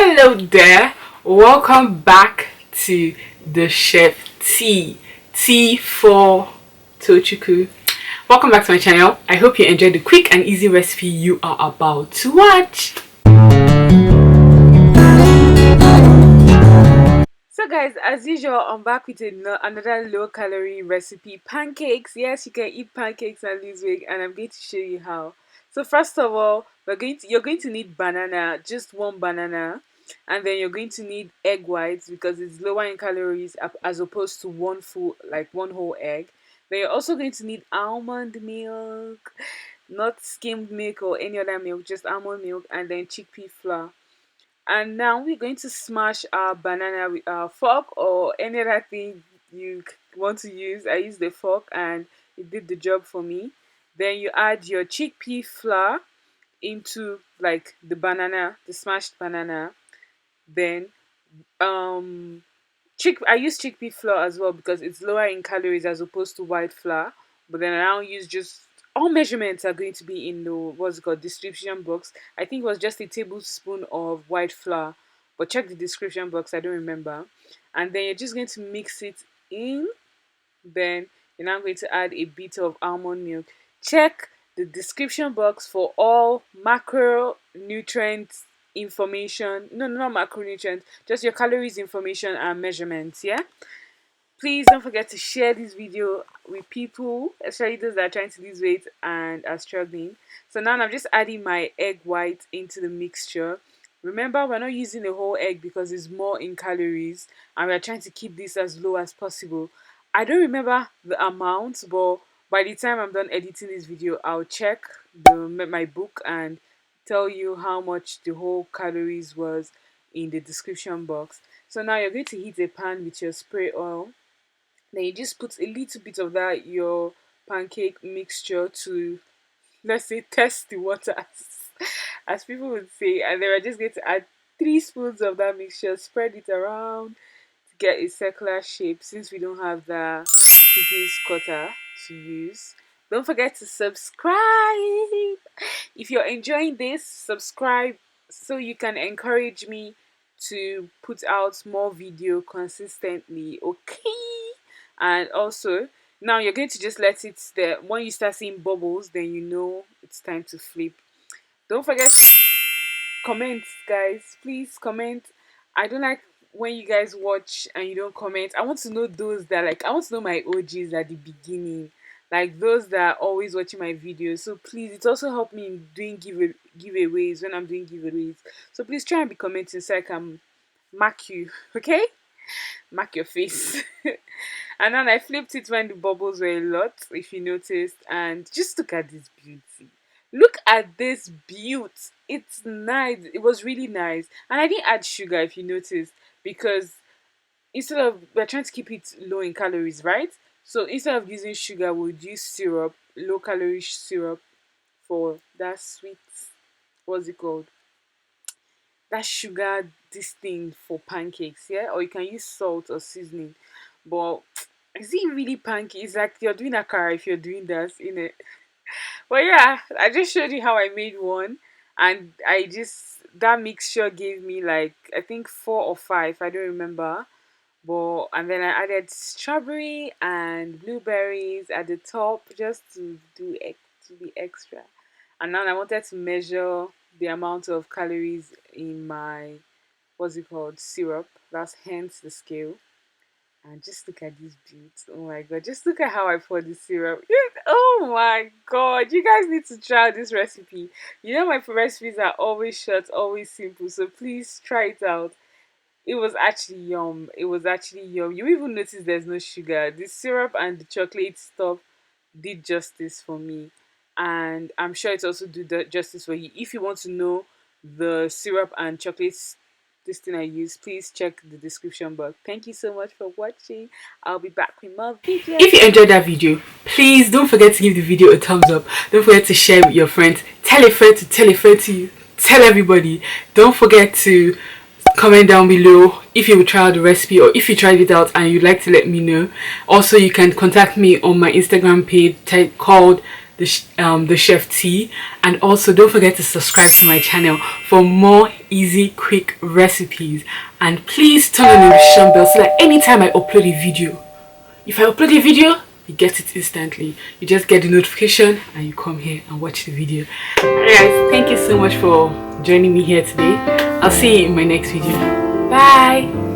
Hello there, welcome back to the Chef T for Tochukwu. Welcome back to my channel. I hope you enjoyed the quick and easy recipe you are about to watch. So guys, as usual, I'm back with another low-calorie recipe, pancakes. Yes, you can eat pancakes and lose weight, and I'm going to show you how. So first of all, you're going to need banana, just one banana, and then you're going to need egg whites because it's lower in calories as opposed to one whole egg. Then you're also going to need almond milk, not skimmed milk or any other milk, just almond milk, and then chickpea flour. And now we're going to smash our banana with our fork or any other thing you want to use. I used the fork and it did the job for me. Then you add your chickpea flour into the banana, the smashed banana. Then I use chickpea flour as well because it's lower in calories as opposed to white flour. But then I now use just all measurements are going to be in the description box. I think it was just a tablespoon of white flour, but check the description box, I don't remember. And then you're just going to mix it in. Then you're now going to add a bit of almond milk. Check the description box for all macronutrient information. No, not macronutrients, just your calories information and measurements. Yeah, please don't forget to share this video with people, especially those that are trying to lose weight and are struggling. So now I'm just adding my egg white into the mixture. Remember, we're not using the whole egg because it's more in calories and we're trying to keep this as low as possible. I don't remember the amount, but by the time I'm done editing this video, I'll check my book and tell you how much the whole calories was in the description box. So now you're going to heat a pan with your spray oil. Then you just put a little bit of that your pancake mixture to, let's say, test the waters, as people would say. And then we're just going to add 3 spoons of that mixture, spread it around to get a circular shape since we don't have the cookies cutter to use. Don't forget to subscribe. If you're enjoying this, subscribe so you can encourage me to put out more video consistently, okay? And also, now you're going to just let it there. When you start seeing bubbles, then you know it's time to flip. Don't forget to comment, guys. Please comment. I don't like when you guys watch and you don't comment. I want to know those that I want to know my OGs at the beginning, like those that are always watching my videos. So please, it also helped me in doing giveaways when I'm doing giveaways. So please try and be commenting so I can mark you, okay? Mark your face. And then I flipped it when the bubbles were a lot, if you noticed. And just look at this beauty. Look at this beauty. It's nice. It was really nice. And I didn't add sugar, if you noticed, because we're trying to keep it low in calories, right? So instead of using sugar, we'll use syrup, low calorie syrup for that sweet, what's it called? That sugar, this thing for pancakes, yeah? Or you can use salt or seasoning. But is it really pancake? It's like you're doing akara if you're doing that, in it. But yeah, I just showed you how I made one, and that mixture gave me I think 4 or 5, I don't remember. But and then I added strawberry and blueberries at the top just to be extra. And now I wanted to measure the amount of calories in my syrup. That's hence the scale. And just look at this beauty. Oh my god, just look at how I poured the syrup. Oh my god, you guys need to try this recipe. You know my recipes are always short, always simple, so please try it out. It was actually yum. It was actually yum. You even notice there's no sugar. The syrup and the chocolate stuff did justice for me. And I'm sure it also do the justice for you. If you want to know the syrup and chocolate this thing I use, please check the description box. Thank you so much for watching. I'll be back with more videos. If you enjoyed that video, please don't forget to give the video a thumbs up. Don't forget to share with your friends. Tell a friend to tell a friend to tell everybody. Don't forget to comment down below if you would try out the recipe or if you tried it out and you'd like to let me know. Also, you can contact me on my Instagram page called the chef tea. And also don't forget to subscribe to my channel for more easy quick recipes, and please turn on the notification bell so that anytime I upload a video, if I upload a video, you get it instantly. You just get the notification and you come here and watch the video. Alright guys, thank you so much for joining me here today. I'll see you in my next video. Bye.